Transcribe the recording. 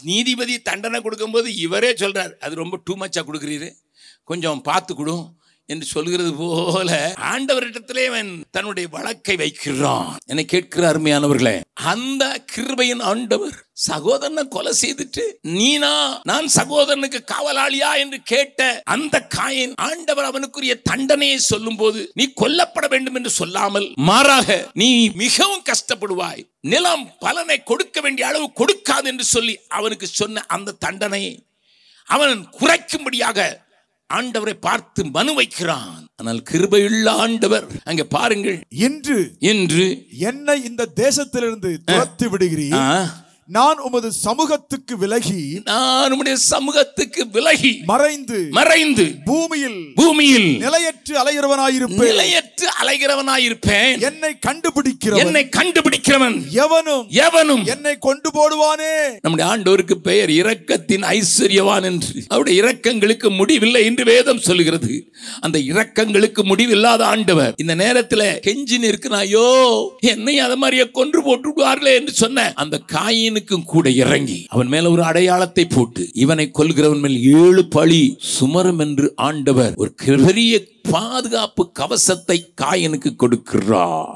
நீதிபதி தண்டனை கொடுக்கும்போது இவரே சொல்றார், அது ரொம்ப டூ மச்சா கொடுக்குறீரு, கொஞ்சம் பார்த்து கொடு என்று சொல்கிறது போல ஆண்டவரிடத்திலே அவன் தன்னுடைய வழக்கை வைக்கிறான். என்னை கேட்கிற அருமையானவர்களே, அந்த கிருபையின் ஆண்டவர் சகோதரனை கொலை செய்துட்டு நான் சகோதரனுக்கு காவலாளியா என்று கேட்ட அந்த காயின் ஆண்டவர் அவனுக்குரிய தண்டனையை சொல்லும் போது நீ கொல்லப்பட வேண்டும் என்று சொல்லாமல் மாறாக நீ மிகவும் கஷ்டப்படுவாய், நிலம் பலனை கொடுக்க வேண்டிய அளவு கொடுக்காது என்று சொல்லி அவனுக்கு சொன்ன அந்த தண்டனையை அவன் குறைக்கும்படியாக ஆண்டவரை பார்த்து மனு வைக்கிறான். ஆனால் கிருபையுள்ள ஆண்டவர் அங்கே பாருங்கள், இன்று என்னை இந்த தேசத்திலிருந்து துரத்தி விடுகிறீர், நான் உமது சமூகத்துக்கு விலகி மறைந்து பூமியில் நிலையற்று அலைகிறவனாயிருப்பேன். என்னை கண்டுபிடிக்கிறவன் எவனும் என்னை கொண்டு போடுவானே. நம்முடைய ஆண்டவருக்கு பெயர் இரக்கத்தின் ஐஸ்வர்யவான் என்று. அவருடைய இரக்கங்களுக்கு முடிவில்லை என்று வேதம் சொல்லுகிறது. அந்த இரக்கங்களுக்கு முடிவில்லாத ஆண்டவர் இந்த நேரத்தில் கெஞ்சின் இருக்கிறான், ஐயோ என்னை அதை மாதிரியே கொன்று போட்டுவார்களே என்று சொன்ன அந்த காயினுக்கும் கூட இறங்கி அவன் மேல ஒரு அடையாளத்தை போட்டு இவனை கொல்கிறவன் மேல் 7 பழி சுமரும் என்று ஆண்டவர் ஒரு பெரிய பாதுகாப்பு கவசத்தை காயினுக்கு கொடுக்கிறார்.